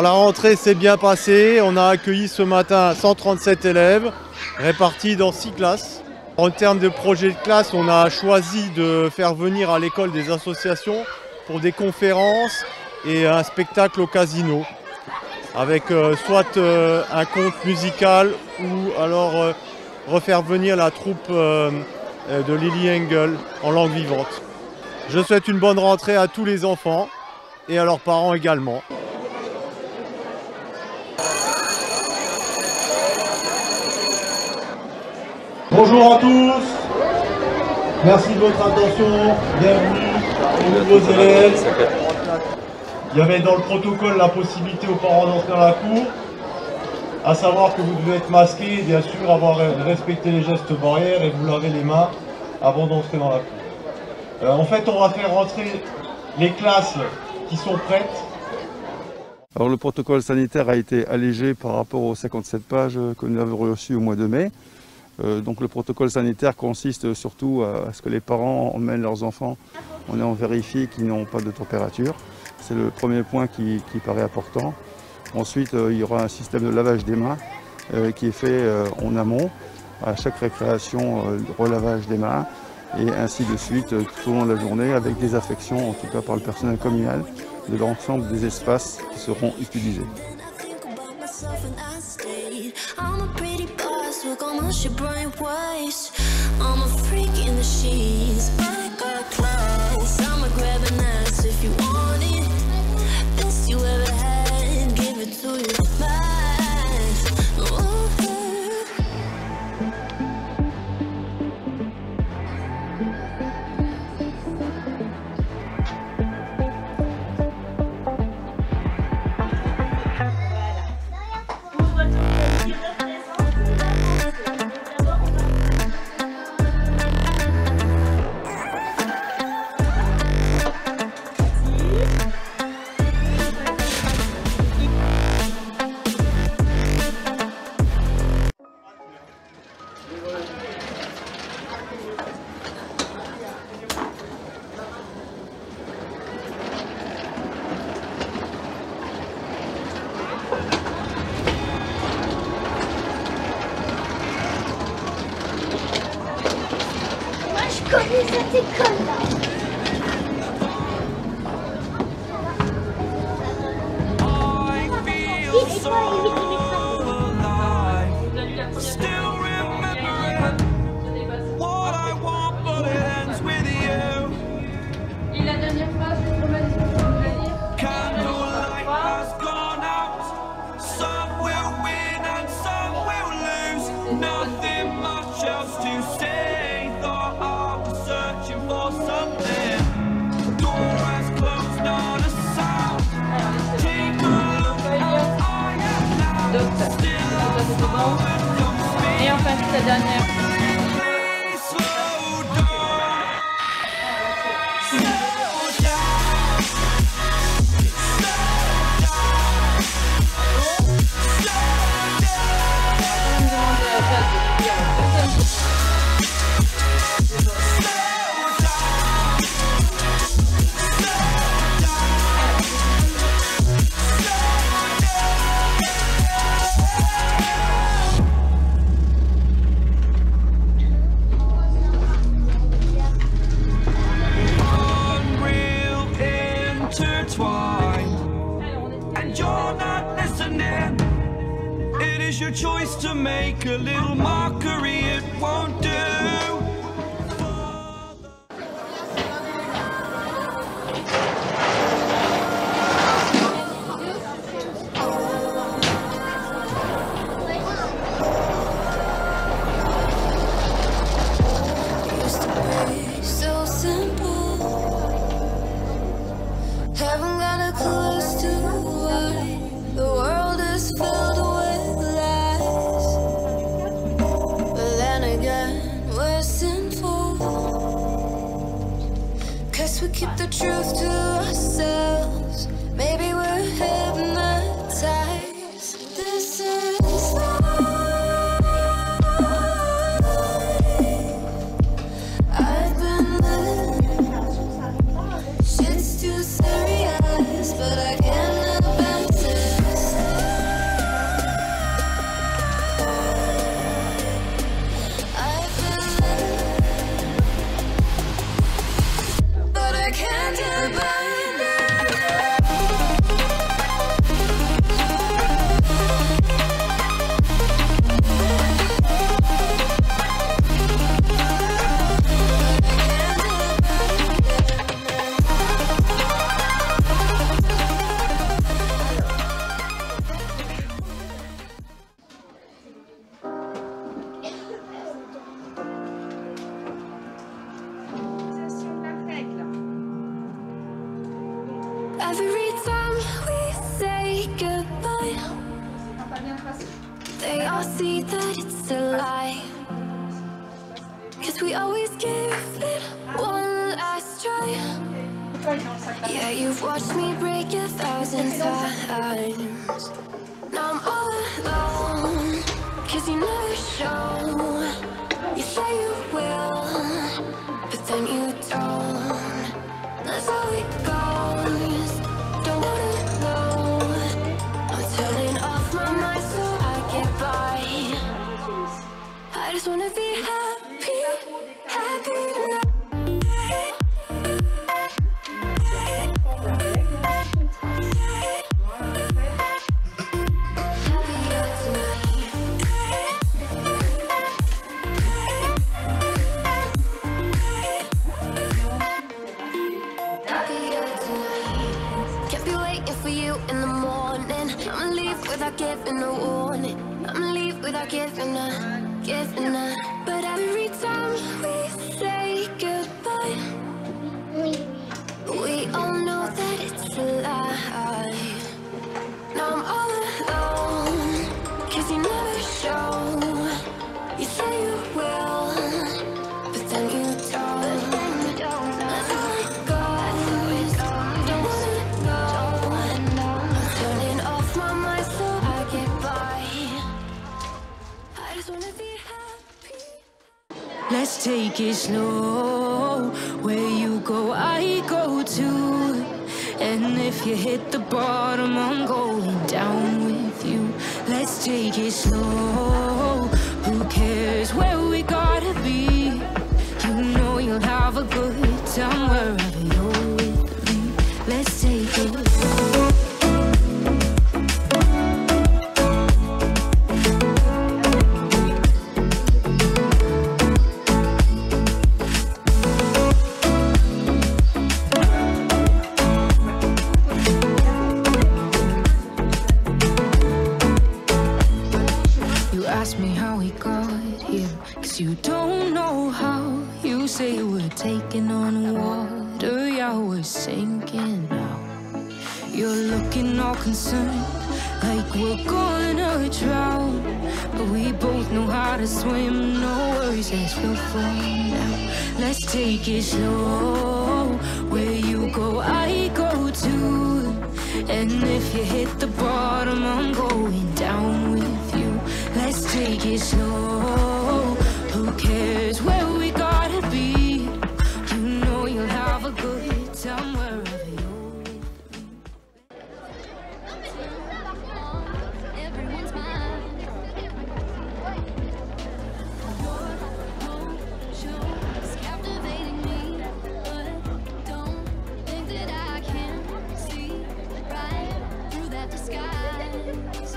La rentrée s'est bien passée, on a accueilli ce matin 137 élèves répartis dans 6 classes. En termes de projet de classe, on a choisi de faire venir à l'école des associations pour des conférences et un spectacle au casino, avec soit un conte musical ou alors refaire venir la troupe de Lily Engel en langue vivante. Je souhaite une bonne rentrée à tous les enfants et à leurs parents également. Bonjour à tous, merci de votre attention, bienvenue aux nouveaux élèves. Il y avait dans le protocole la possibilité aux parents d'entrer dans la cour, à savoir que vous devez être masqué et bien sûr avoir respecté les gestes barrières et vous laver les mains avant d'entrer dans la cour. En fait, on va faire rentrer les classes qui sont prêtes. Alors le protocole sanitaire a été allégé par rapport aux 57 pages que nous avons reçues au mois de mai. Donc le protocole sanitaire consiste surtout à ce que les parents emmènent leurs enfants en vérifiant qu'ils n'ont pas de température. C'est le premier point qui paraît important. Ensuite, il y aura un système de lavage des mains qui est fait en amont. À chaque récréation, relavage des mains et ainsi de suite tout au long de la journée avec désinfection, en tout cas par le personnel communal, de l'ensemble des espaces qui seront utilisés. Look almost your bright waist. I'm a freak in the sheets. Back up close. I'ma grab an ass if you want it. Best you ever had. Give it to you fast. Je connais cette école-là. Et la dernière phrase, je te remets ce que je veux dire. Et enfin, c'est la dernière. And you're not listening. It is your choice to make a little mockery, it won't do. So simple. Haven't got a clue as to why the world is filled with lies. But then again, they all see that it's a lie. 'Cause we always give it one last try. Yeah, you've watched me break 1,000 times. Now I'm all alone, 'cause you never show. You say you will, but then you don't. That's how it goes. Don't wanna know. I'm turning off my mind so I get by. I just wanna be happy, happy tonight. Giving a warning, I'ma leave without giving a. But every time we say goodbye, we all know that it's a lie. Now I'm all alone, 'cause you never show. You say you will, but then you don't. That's how it goes. Don't wanna know. I'm turning off my mind so I get by. I just wanna be happy. Let's take it slow. Where you go, I go too. And if you hit the bottom, I'm going down with you. Let's take it slow. Who cares where we gotta be? You know you'll have a good time wherever you're with me. Let's take it slow. Ask me how we got here, 'cause you don't know how. You say we're taking on water, yeah, we're sinking now. You're looking all concerned, like we're gonna drown. But we both know how to swim, no worries as we'll fall now. Let's take it slow. Where you go, I go too. And if you hit the bottom, I'm going down with you. Let's take it slow. Who cares where we gotta be? You know you'll have a good time wherever you're with me. Everyone's mine. Your show's captivating me, but don't think that I can see right through that disguise.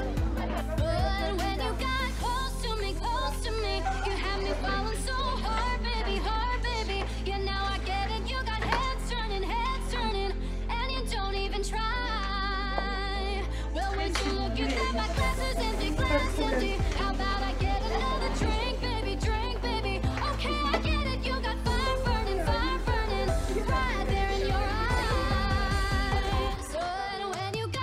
But when you got close to me, you had me falling so hard, baby, yeah, now I get it. You got heads turning, and you don't even try. Well, when you look at that, my glass is empty, How about I get another drink, baby? Okay, I get it. You got fire burning, right there in your eyes. But when you got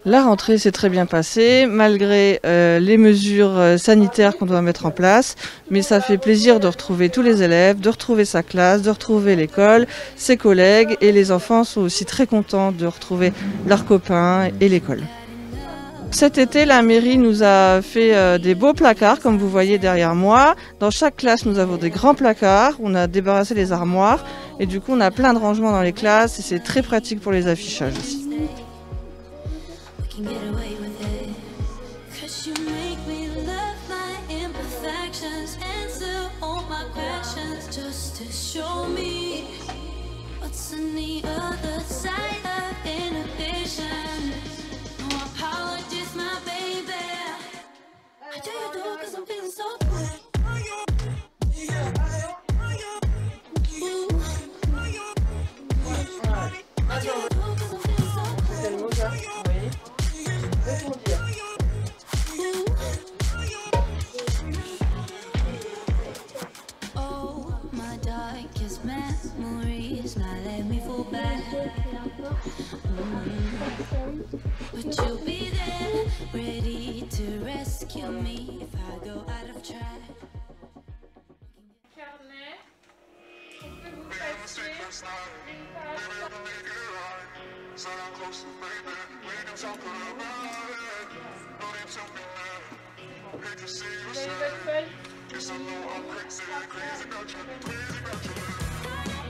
La rentrée s'est très bien passée, malgré les mesures sanitaires qu'on doit mettre en place. Mais ça fait plaisir de retrouver tous les élèves, de retrouver sa classe, de retrouver l'école, ses collègues. Et les enfants sont aussi très contents de retrouver leurs copains et l'école. Cet été, la mairie nous a fait des beaux placards, comme vous voyez derrière moi. Dans chaque classe, nous avons des grands placards. On a débarrassé les armoires. Et du coup, on a plein de rangements dans les classes. Et c'est très pratique pour les affichages aussi. Get away with it, 'cause you make me love my imperfections, answer all my questions, just to show me what's on the other side of inhibition. No apologies, my baby. I tell you do it 'cause I'm feeling so good. peur. Oui. Répondre. Oh, my darkest memories now let me fall back. Would you be there, ready to rescue me if I go out of track? Carnet. On peut vous passer une page. Vous avez votre feuille?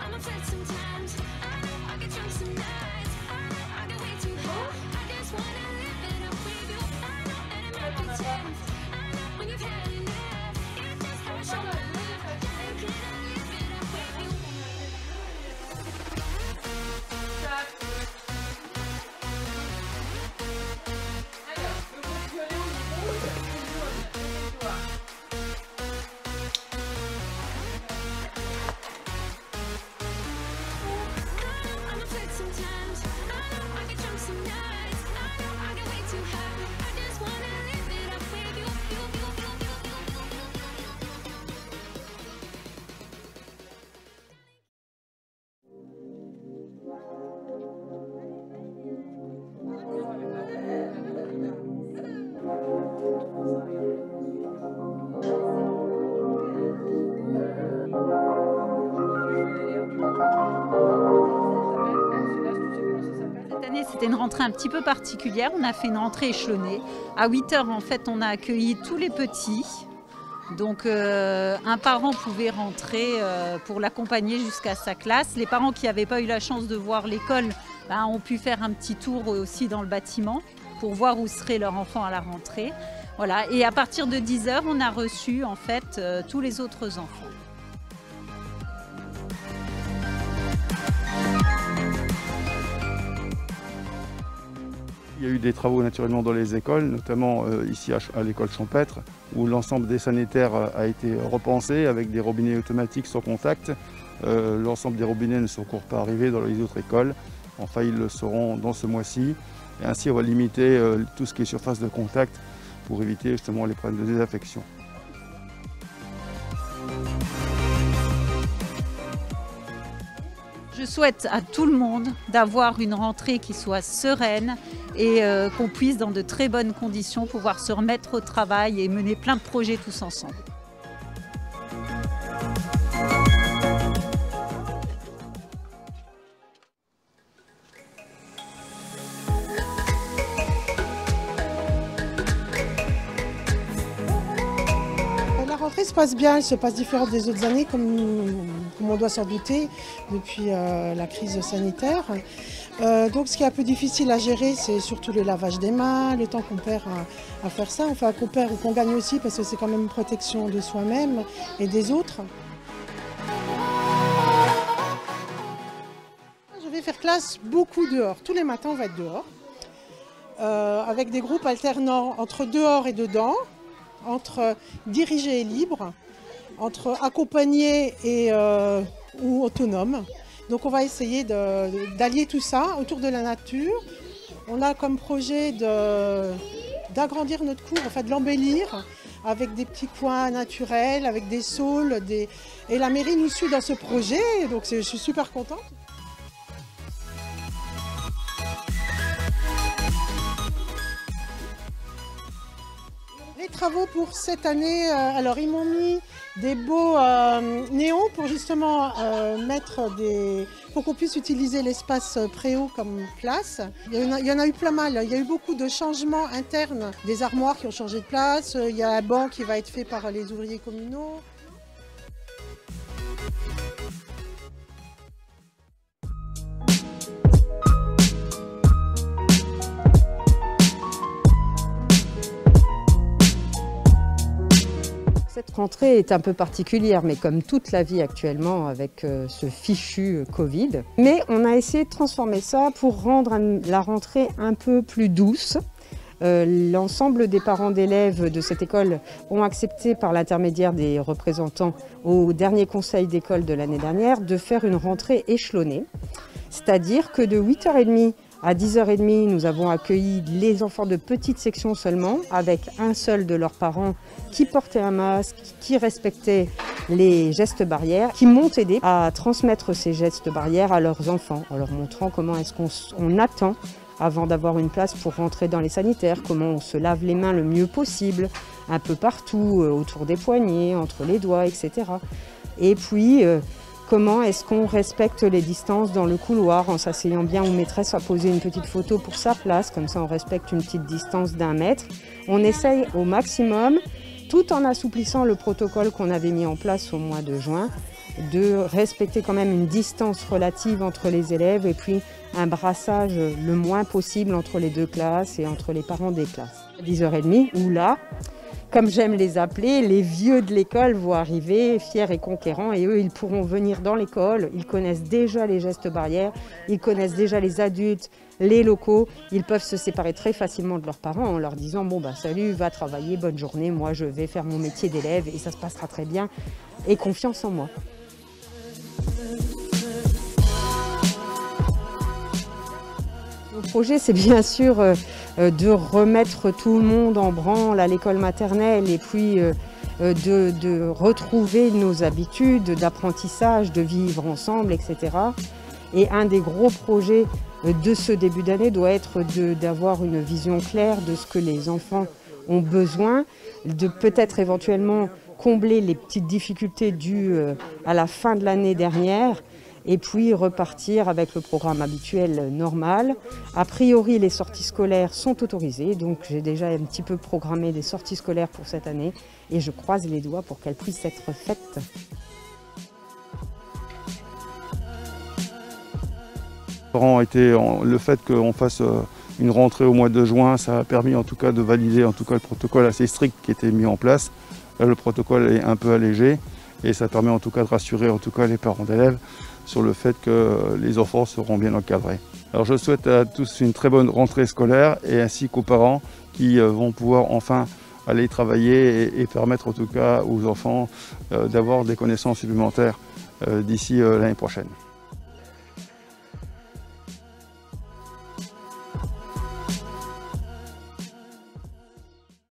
I'm upset sometimes. I get drunk some nights. I get way too high. I just wanna live it up with you. And it might be tense. When you've had enough, it's just how I show my love. And can I live it up with you? Alors, le groupe violet, on est rouge, c'est jaune, c'est noir. I'm upset sometimes. I get drunk some nights. I get way too high. I just wanna live it up with you. Cette année, c'était une rentrée un petit peu particulière. On a fait une rentrée échelonnée. À 8 heures, en fait, on a accueilli tous les petits. Donc, un parent pouvait rentrer pour l'accompagner jusqu'à sa classe. Les parents qui n'avaient pas eu la chance de voir l'école ont pu faire un petit tour aussi dans le bâtiment pour voir où serait leur enfant à la rentrée. Voilà. Et à partir de 10 heures, on a reçu en fait tous les autres enfants. Il y a eu des travaux naturellement dans les écoles, notamment ici à l'école champêtre, où l'ensemble des sanitaires a été repensé avec des robinets automatiques sans contact. L'ensemble des robinets ne sont encore pas arrivés dans les autres écoles. Enfin, ils le seront dans ce mois-ci. Et ainsi, on va limiter tout ce qui est surface de contact pour éviter justement les problèmes de désinfection. Je souhaite à tout le monde d'avoir une rentrée qui soit sereine et qu'on puisse dans de très bonnes conditions pouvoir se remettre au travail et mener plein de projets tous ensemble. La rentrée se passe bien, elle se passe différente des autres années, comme on doit s'en douter depuis la crise sanitaire. Donc ce qui est un peu difficile à gérer, c'est surtout le lavage des mains, le temps qu'on perd à faire ça, enfin qu'on perd ou qu'on gagne aussi, parce que c'est quand même une protection de soi-même et des autres. Je vais faire classe beaucoup dehors, tous les matins on va être dehors, avec des groupes alternants entre dehors et dedans, entre dirigé et libre, entre accompagné et ou autonome. Donc on va essayer d'allier tout ça autour de la nature. On a comme projet d'agrandir notre cours, enfin de l'embellir avec des petits coins naturels, avec des saules. Et la mairie nous suit dans ce projet, donc je suis super contente. Les travaux pour cette année, alors ils m'ont mis des beaux néons pour justement pour qu'on puisse utiliser l'espace préau comme classe. Il y en a eu plein mal, il y a eu beaucoup de changements internes, des armoires qui ont changé de place, il y a un banc qui va être fait par les ouvriers communaux. Cette rentrée est un peu particulière, mais comme toute la vie actuellement avec ce fichu Covid. Mais on a essayé de transformer ça pour rendre la rentrée un peu plus douce. L'ensemble des parents d'élèves de cette école ont accepté par l'intermédiaire des représentants au dernier conseil d'école de l'année dernière de faire une rentrée échelonnée. C'est-à-dire que de 8h30 À 10h30, nous avons accueilli les enfants de petite section seulement, avec un seul de leurs parents qui portait un masque, qui respectait les gestes barrières, qui m'ont aidé à transmettre ces gestes barrières à leurs enfants, en leur montrant comment est-ce qu'on attend avant d'avoir une place pour rentrer dans les sanitaires, comment on se lave les mains le mieux possible, un peu partout, autour des poignets, entre les doigts, etc. Et puis, comment est-ce qu'on respecte les distances dans le couloir en s'asseyant bien où maîtresse a posé une petite photo pour sa place, comme ça on respecte une petite distance d'1 mètre. On essaye au maximum, tout en assouplissant le protocole qu'on avait mis en place au mois de juin, de respecter quand même une distance relative entre les élèves et puis un brassage le moins possible entre les deux classes et entre les parents des classes. À 10h30, où là, comme j'aime les appeler, les vieux de l'école vont arriver fiers et conquérants et eux, ils pourront venir dans l'école. Ils connaissent déjà les gestes barrières, ils connaissent déjà les adultes, les locaux. Ils peuvent se séparer très facilement de leurs parents en leur disant « Bon, bah salut, va travailler, bonne journée, moi je vais faire mon métier d'élève et ça se passera très bien et confiance en moi ». Le projet, c'est bien sûr de remettre tout le monde en branle à l'école maternelle et puis de retrouver nos habitudes d'apprentissage, de vivre ensemble, etc. Et un des gros projets de ce début d'année doit être d'avoir une vision claire de ce que les enfants ont besoin, de peut-être éventuellement combler les petites difficultés dues à la fin de l'année dernière, et puis repartir avec le programme habituel normal. A priori, les sorties scolaires sont autorisées, donc j'ai déjà un petit peu programmé des sorties scolaires pour cette année et je croise les doigts pour qu'elles puissent être faites. Le fait qu'on fasse une rentrée au mois de juin, ça a permis en tout cas de valider en tout cas le protocole assez strict qui était mis en place. Là, le protocole est un peu allégé et ça permet en tout cas de rassurer en tout cas les parents d'élèves sur le fait que les enfants seront bien encadrés. Alors je souhaite à tous une très bonne rentrée scolaire et ainsi qu'aux parents qui vont pouvoir enfin aller travailler et permettre en tout cas aux enfants d'avoir des connaissances supplémentaires d'ici l'année prochaine.